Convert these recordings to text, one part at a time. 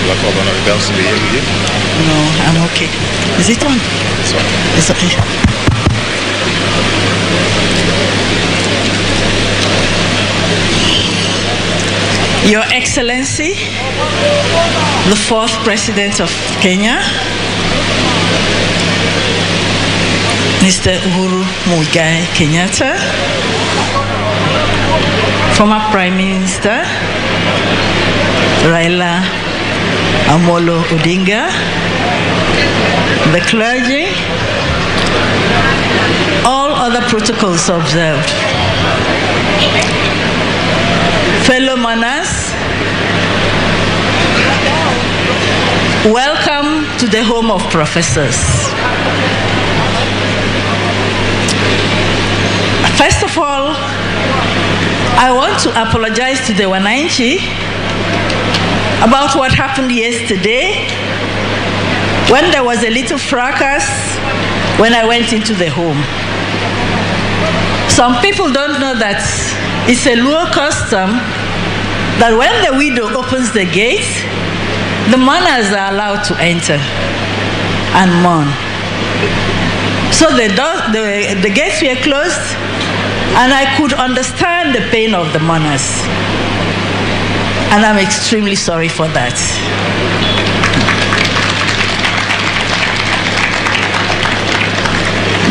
Do I call on our bells to be here with you? No, I'm okay. Is it on? It's on. It's okay. Your Excellency, the fourth President of Kenya, Mr. Uhuru Muigai Kenyatta, former Prime Minister Raila Amolo Odinga, the clergy, all other protocols observed. Fellow mourners, welcome to the home of professors. First of all, I want to apologize to the Wananchi about what happened yesterday when there was a little fracas when I went into the home. Some people don't know that it's a Luo custom that when the widow opens the gate, the mourners are allowed to enter and mourn. So the gates were closed, and I could understand the pain of the mourners. And I'm extremely sorry for that.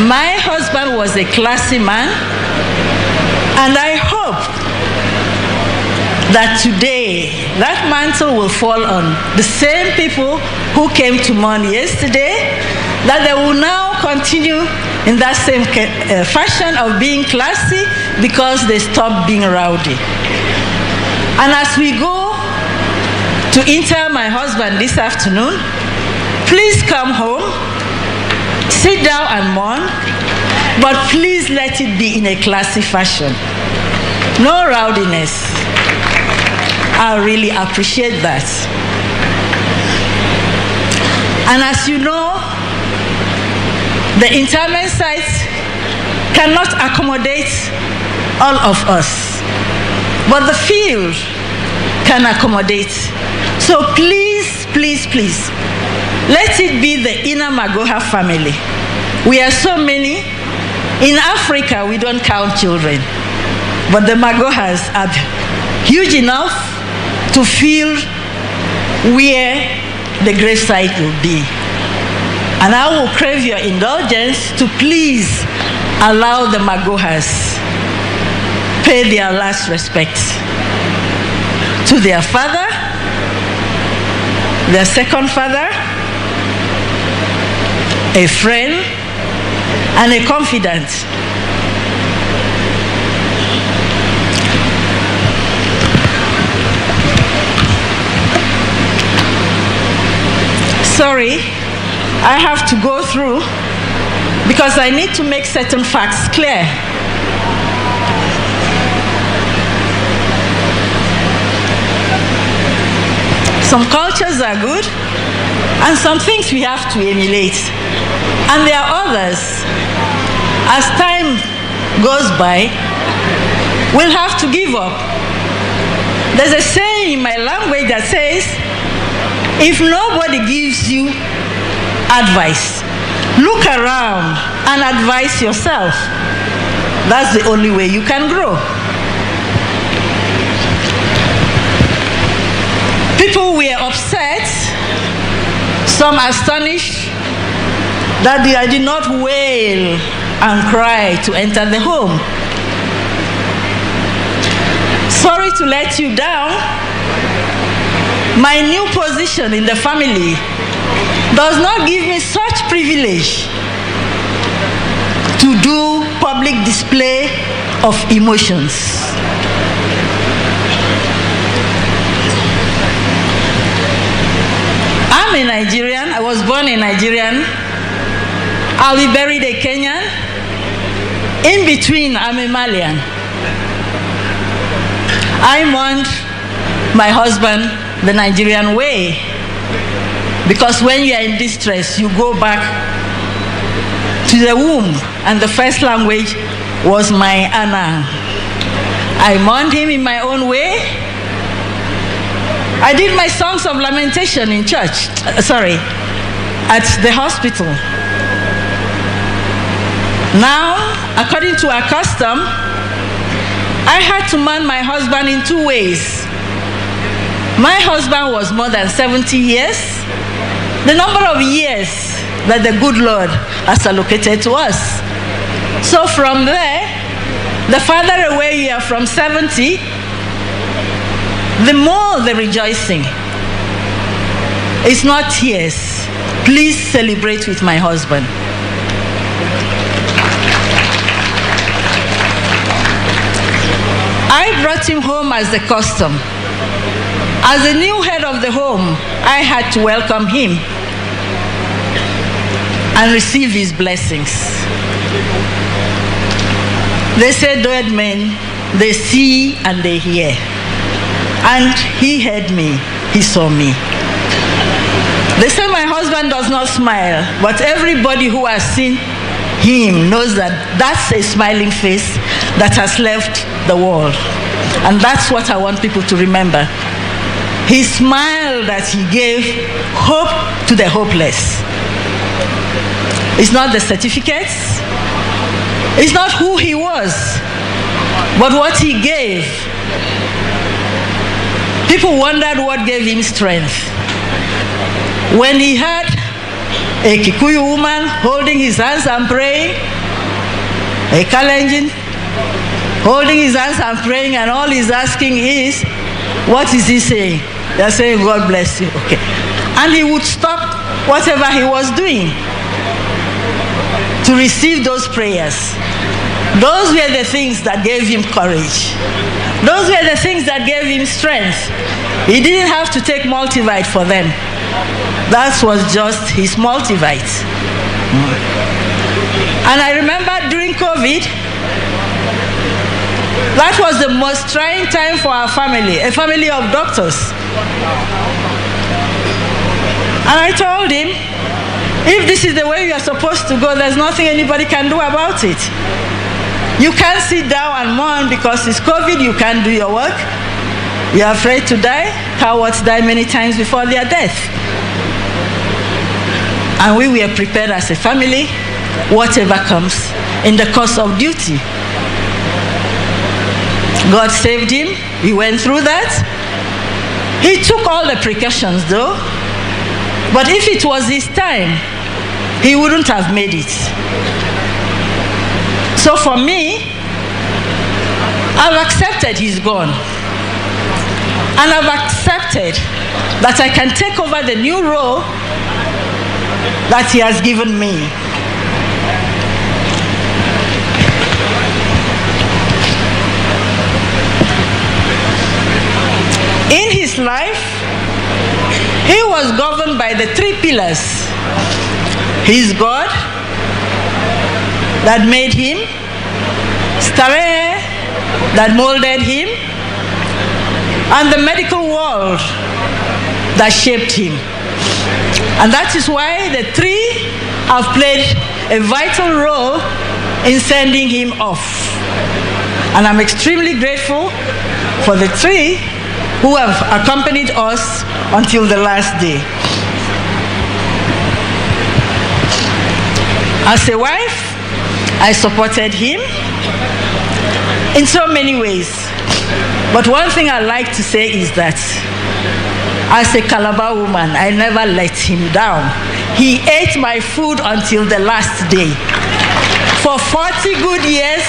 My husband was a classy man, and I hope that today that mantle will fall on the same people who came to mourn yesterday, that they will now continue in that same fashion of being classy because they stopped being rowdy. And as we go to inter my husband this afternoon, please come home, sit down and mourn, but please let it be in a classy fashion. No rowdiness. I really appreciate that. And as you know, the interment site cannot accommodate all of us, but the field can accommodate. So please, please, please, let it be the inner Magoha family. We are so many. In Africa, we don't count children, but the Magohas are huge enough to feel where the gravesite will be. And I will crave your indulgence to please allow the Magohas pay their last respects to their father, their second father, a friend, and a confidant. Sorry, I have to go through because I need to make certain facts clear. Some cultures are good, and some things we have to emulate. And there are others, as time goes by, we'll have to give up. There's a saying in my language that says, if nobody gives you advice, look around and advise yourself. That's the only way you can grow. People were upset, some astonished that I did not wail and cry to enter the home. Sorry to let you down. My new position in the family does not give me such privilege to do public display of emotions. I'm a Nigerian. I was born a Nigerian. I'll be buried a Kenyan. In between, I'm a Malian. I mourned my husband the Nigerian way, because when you are in distress, you go back to the womb, and the first language was my Anna. I mourned him in my own way, I did my songs of lamentation in church, at the hospital. Now, according to our custom, I had to man my husband in two ways. My husband was more than 70 years, the number of years that the good Lord has allocated to us. So from there, the farther away you are from 70, the more the rejoicing. It's not tears. Please celebrate with my husband. I brought him home as the custom. As the new head of the home, I had to welcome him and receive his blessings. They say dead men, they see and they hear. And he heard me, he saw me. They say my husband does not smile, but everybody who has seen him knows that that's a smiling face that has left the world. And that's what I want people to remember. He smiled that he gave hope to the hopeless. It's not the certificates. It's not who he was, but what he gave. People wondered what gave him strength. When he had a Kikuyu woman holding his hands and praying, a Kalenjin holding his hands and praying, and all he's asking is, what is he saying? They're saying, God bless you. Okay. And he would stop whatever he was doing to receive those prayers. Those were the things that gave him courage. Those were the things that gave him strength. He didn't have to take multivite for them. That was just his multivite. And I remember during COVID, that was the most trying time for our family, a family of doctors. And I told him, if this is the way you are supposed to go, there's nothing anybody can do about it. You can't sit down and mourn because it's COVID, you can't do your work. You're afraid to die. Cowards die many times before their death. And we were prepared as a family, whatever comes in the course of duty. God saved him. He went through that. He took all the precautions though. But if it was his time, he wouldn't have made it. So for me, I've accepted he's gone. And I've accepted that I can take over the new role that he has given me. In his life, he was governed by the three pillars. His God that made him, Stare that molded him, and the medical world that shaped him. And that is why the three have played a vital role in sending him off. And I'm extremely grateful for the three who have accompanied us until the last day. As a wife, I supported him in so many ways. But one thing I like to say is that as a Calabar woman, I never let him down. He ate my food until the last day. For 40 good years,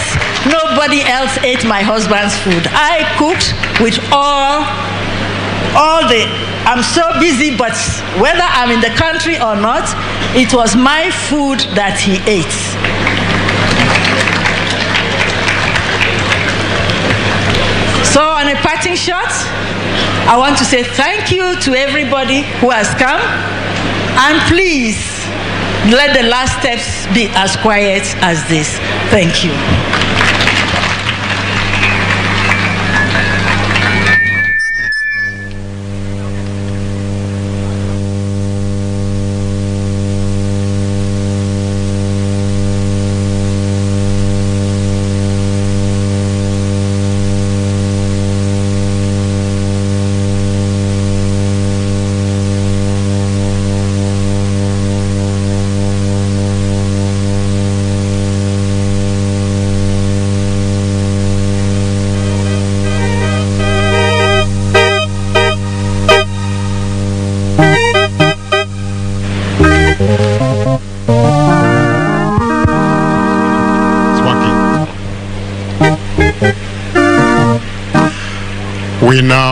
nobody else ate my husband's food. I cooked with all the, I'm so busy, but whether I'm in the country or not, it was my food that he ate. So on a parting shot, I want to say thank you to everybody who has come, and please let the last steps be as quiet as this. Thank you.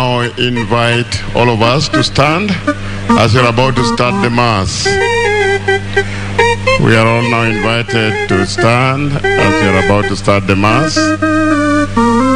now invite all of us to stand as we are about to start the Mass. We are all now invited to stand as we are about to start the Mass.